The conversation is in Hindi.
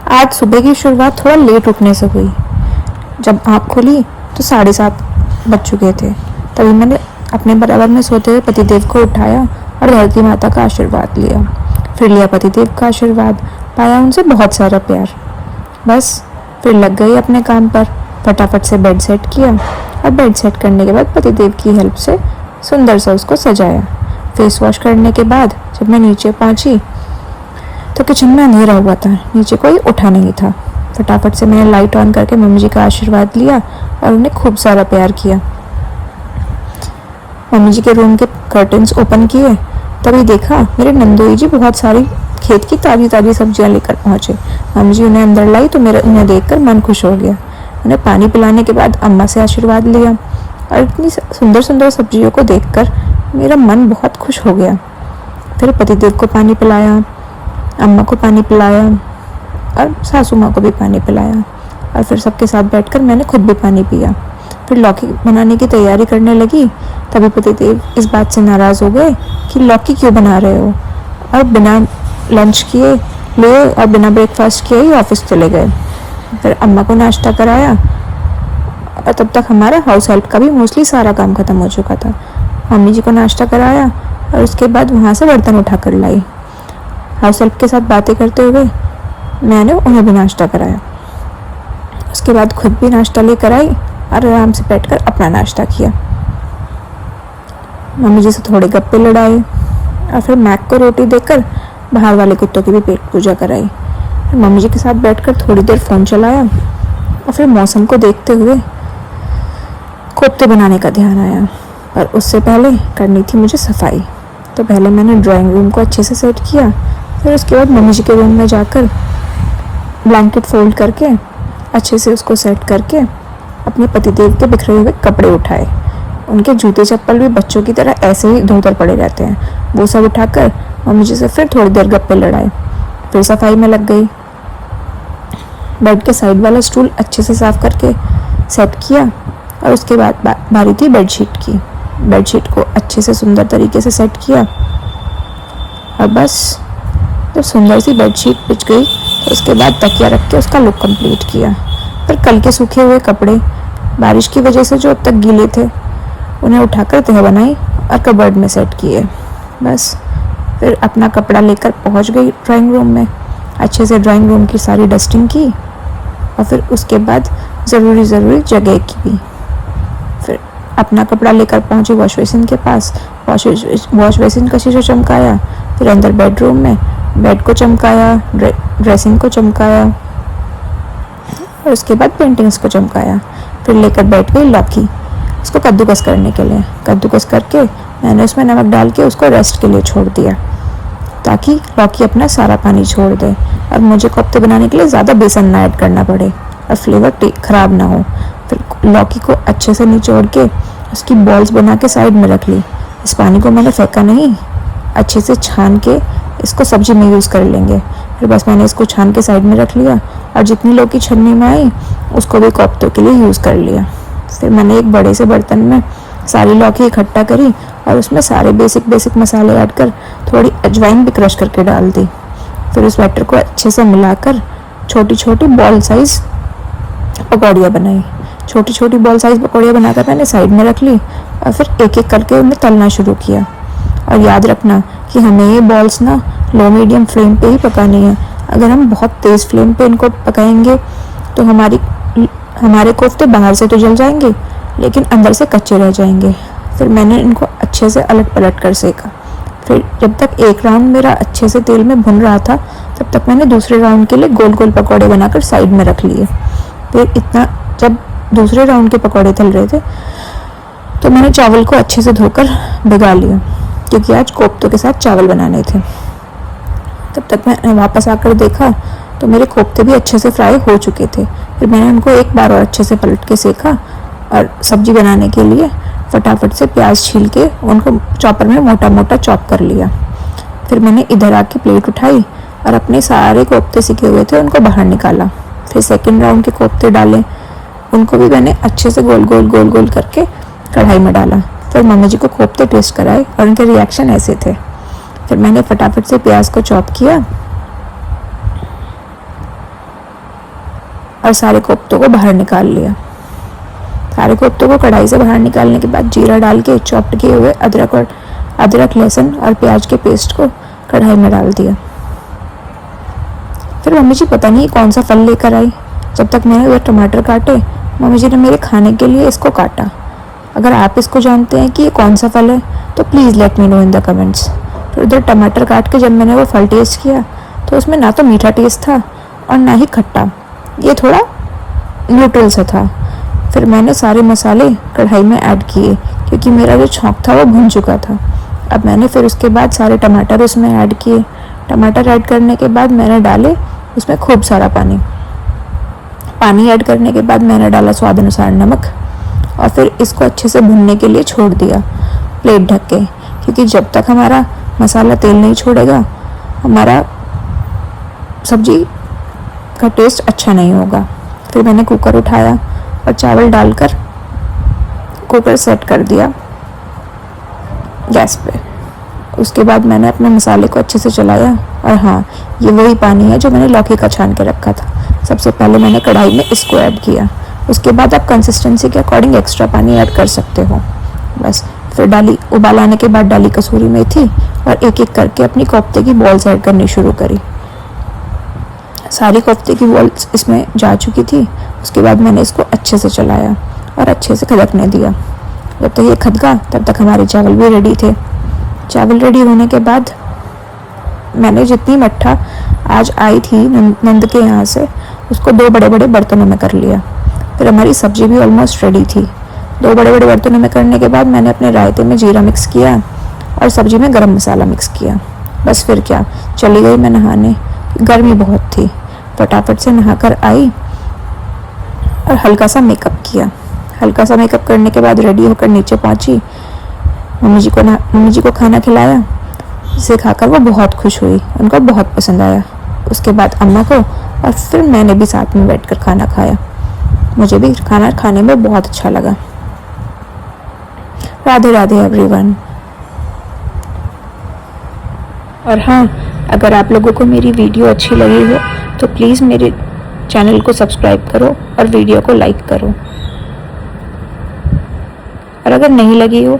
आज सुबह की शुरुआत थोड़ा लेट उठने से हुई। जब आँख खोली तो 7:30 बज चुके थे। तभी मैंने अपने बराबर में सोते हुए पतिदेव को उठाया और धरती माता का आशीर्वाद लिया। फिर लिया पतिदेव का आशीर्वाद, पाया उनसे बहुत सारा प्यार। बस फिर लग गई अपने काम पर। फटाफट से बेड सेट किया और बेड सेट करने के बाद पतिदेव की हेल्प से सुंदर सा उसको सजाया। फेस वॉश करने के बाद जब मैं नीचे पहुंची तो किचन में अंधेरा हुआ था, नीचे कोई उठा नहीं था। फटाफट से मैंने लाइट ऑन करके मम्मी जी का आशीर्वाद लिया और उन्हें खूब सारा प्यार किया। मम्मी जी के रूम के कर्टन्स ओपन किए, तभी देखा मेरे नंदोई जी बहुत सारी खेत की ताज़ी ताज़ी सब्जियां लेकर पहुंचे। मम्मी जी उन्हें अंदर लाई तो मेरा उन्हें देखकर मन खुश हो गया। उन्हें पानी पिलाने के बाद अम्मा से आशीर्वाद लिया और इतनी सुंदर सुंदर सब्जियों को देखकर मेरा मन बहुत खुश हो गया। फिर पतिदेव को पानी पिलाया, अम्मा को पानी पिलाया और सासू माँ को भी पानी पिलाया और फिर सबके साथ बैठकर मैंने खुद भी पानी पिया। फिर लौकी बनाने की तैयारी करने लगी, तभी पतिदेव इस बात से नाराज़ हो गए कि लौकी क्यों बना रहे हो, और बिना लंच किए लिए और बिना ब्रेकफास्ट किए ही ऑफिस चले गए। फिर अम्मा को नाश्ता कराया और तब तक हमारा हाउस हेल्प का भी मोस्टली सारा काम ख़त्म हो चुका था। मम्मी जी को नाश्ता कराया और उसके बाद वहाँ से बर्तन उठा कर लाई। हाउस हेल्प के साथ बातें करते हुए मैंने उन्हें भी नाश्ता कराया। उसके बाद खुद भी नाश्ता लेकर आई और आराम से बैठकर अपना नाश्ता किया। मम्मी जी से थोड़े गप्पे लड़ाए और फिर मैक को रोटी देकर बाहर वाले कुत्तों की भी पेट पूजा कराई। मम्मी जी के साथ बैठकर थोड़ी देर फ़ोन चलाया और फिर मौसम को देखते हुए कोफ्ते बनाने का ध्यान आया। पर उससे पहले करनी थी मुझे सफाई, तो पहले मैंने ड्राइंग रूम को अच्छे से सेट किया। फिर उसके बाद मम्मी जी के रूम में जाकर ब्लैंकेट फोल्ड करके अच्छे से उसको सेट करके अपने पतिदेव के बिखरे हुए कपड़े उठाए। उनके जूते चप्पल भी बच्चों की तरह ऐसे ही इधर उधर पड़े रहते हैं, वो सब उठाकर मम्मी जी से फिर थोड़ी देर गप्पे लड़ाए। फिर सफाई में लग गई। बेड के साइड वाला स्टूल अच्छे से साफ करके सेट किया और उसके बाद बारी थी बेडशीट की। बेडशीट को अच्छे से सुंदर तरीके से सेट किया और बस जब सुंदर सी बेडशीट बिछ गई तो उसके बाद तकिया रख के उसका लुक कंप्लीट किया। फिर कल के सूखे हुए कपड़े बारिश की वजह से जो अब तक गीले थे उन्हें उठाकर तह बनाई और कबर्ड में सेट किए। बस फिर अपना कपड़ा लेकर पहुंच गई ड्राइंग रूम में। अच्छे से ड्राइंग रूम की सारी डस्टिंग की और फिर उसके बाद ज़रूरी जगह की भी। फिर अपना कपड़ा लेकर पहुंची वॉश बेसिन के पास। वॉश बेसिन का शीशा चमकाया। फिर अंदर बेडरूम में बेड को चमकाया, ड्रेसिंग को चमकाया और उसके बाद पेंटिंग्स को चमकाया। फिर लेकर बैठ गई लौकी, उसको कद्दूकस करने के लिए। कद्दूकस करके मैंने उसमें नमक डाल के उसको रेस्ट के लिए छोड़ दिया ताकि लौकी अपना सारा पानी छोड़ दे और मुझे कोफ्ते बनाने के लिए ज़्यादा बेसन ना ऐड करना पड़े और फ्लेवर ख़राब ना हो। फिर लौकी को अच्छे से निचोड़ के उसकी बॉल्स बना के साइड में रख ली। इस पानी को मैंने फेंका नहीं, अच्छे से छान के इसको सब्जी में यूज़ कर लेंगे। फिर बस मैंने इसको छान के साइड में रख लिया और जितनी लौकी छन्नी में आई उसको भी कोफ्तों के लिए यूज़ कर लिया। फिर मैंने एक बड़े से बर्तन में सारी लौकी इकट्ठा करी और उसमें सारे बेसिक मसाले ऐड कर थोड़ी अजवाइन भी क्रश करके डाल दी। फिर उस बैटर को अच्छे से मिलाकर छोटी छोटी बॉल साइज़ पकौड़ियाँ बनाई। छोटी छोटी बॉल साइज़ पकौड़ियाँ बनाकर मैंने साइड में रख ली और फिर एक एक करके उन्हें तलना शुरू किया। और याद रखना कि हमें ये बॉल्स ना लो मीडियम फ्लेम पे ही पकानी है। अगर हम बहुत तेज़ फ्लेम पे इनको पकाएंगे तो हमारे कोफ्ते बाहर से तो जल जाएंगे लेकिन अंदर से कच्चे रह जाएंगे। फिर मैंने इनको अच्छे से अलट पलट कर सेका। फिर जब तक एक राउंड मेरा अच्छे से तेल में भुन रहा था तब तक मैंने दूसरे राउंड के लिए गोल गोल पकौड़े बनाकर साइड में रख लिए। फिर जब दूसरे राउंड के पकौड़े तल रहे थे तो मैंने चावल को अच्छे से धोकर भिगा लिया क्योंकि आज कोफ्तों के साथ चावल बनाने थे। तब तक मैंने वापस आकर देखा तो मेरे कोफ्ते भी अच्छे से फ्राई हो चुके थे। फिर मैंने उनको एक बार और अच्छे से पलट के सेका और सब्जी बनाने के लिए फटाफट से प्याज छील के उनको चॉपर में मोटा मोटा चॉप कर लिया। फिर मैंने इधर आके प्लेट उठाई और अपने सारे कोफ्ते सिके हुए थे उनको बाहर निकाला। फिर सेकंड राउंड के कोफ्ते डाले, उनको भी मैंने अच्छे से गोल गोल करके कढ़ाई में डाला। फिर मम्मी जी को कोफ्ते टेस्ट कराए और उनके रिएक्शन ऐसे थे। फिर मैंने फटाफट से प्याज को चॉप किया और सारे कोफ्तों को बाहर निकाल लिया। सारे कोफ्तों को कढ़ाई से बाहर निकालने के बाद जीरा डाल के चॉप्ड किए हुए अदरक लहसुन और प्याज के पेस्ट को कढ़ाई में डाल दिया। फिर मम्मी जी पता नहीं कौन सा फल लेकर आई। जब तक मैंने उधर टमाटर काटे, मम्मी जी ने मेरे खाने के लिए इसको काटा। अगर आप इसको जानते हैं कि ये कौन सा फल है तो please let me know in the comments. फिर उधर टमाटर काट के जब मैंने वो फल टेस्ट किया तो उसमें ना तो मीठा टेस्ट था और ना ही खट्टा, ये थोड़ा न्यूट्रल सा था। फिर मैंने सारे मसाले कढ़ाई में ऐड किए क्योंकि मेरा जो छौंक था वो भुन चुका था। अब मैंने फिर उसके बाद सारे टमाटर उसमें ऐड किए। टमाटर ऐड करने के बाद मैंने डाले उसमें खूब सारा पानी ऐड करने के बाद मैंने डाला स्वाद अनुसार नमक और फिर इसको अच्छे से भुनने के लिए छोड़ दिया प्लेट ढक के, क्योंकि जब तक हमारा मसाला तेल नहीं छोड़ेगा हमारा सब्जी का टेस्ट अच्छा नहीं होगा। फिर मैंने कुकर उठाया और चावल डालकर कुकर सेट कर दिया गैस पे। उसके बाद मैंने अपने मसाले को अच्छे से चलाया और हाँ, ये वही पानी है जो मैंने लौकी का छान के रखा था। सबसे पहले मैंने कढ़ाई में इसको ऐड किया। उसके बाद आप कंसिस्टेंसी के अकॉर्डिंग एक्स्ट्रा पानी ऐड कर सकते हो। बस फिर डाली उबाल आने के बाद डाली कसूरी मेथी और एक एक करके अपनी कोफ्ते की बॉल्स ऐड करनी शुरू करी। सारी कोफ्ते की बॉल्स इसमें जा चुकी थी। उसके बाद मैंने इसको अच्छे से चलाया और अच्छे से खदकने दिया। जब तक ये खदका तब तक हमारे चावल भी रेडी थे। चावल रेडी होने के बाद मैंने जितनी मट्ठा आज आई थी नंद के यहाँ से उसको 2 बड़े बड़े बर्तनों में कर लिया। फिर हमारी सब्जी भी ऑलमोस्ट रेडी थी। 2 बड़े बड़े बर्तनों में करने के बाद मैंने अपने रायते में जीरा मिक्स किया और सब्जी में गरम मसाला मिक्स किया। बस फिर क्या, चली गई मैं नहाने। गर्मी बहुत थी। फटाफट से नहाकर आई और हल्का सा मेकअप किया। हल्का सा मेकअप करने के बाद रेडी होकर नीचे पहुंची। मम्मी जी को खाना खिलाया, जिसे खाकर वो बहुत खुश हुई, उनको बहुत पसंद आया। उसके बाद अम्मा को और फिर मैंने भी साथ में बैठकर खाना खाया। मुझे भी खाना खाने में बहुत अच्छा लगा। राधे राधे एवरीवन। और हाँ, अगर आप लोगों को मेरी वीडियो अच्छी लगी हो तो प्लीज़ मेरे चैनल को सब्सक्राइब करो और वीडियो को लाइक करो। और अगर नहीं लगी हो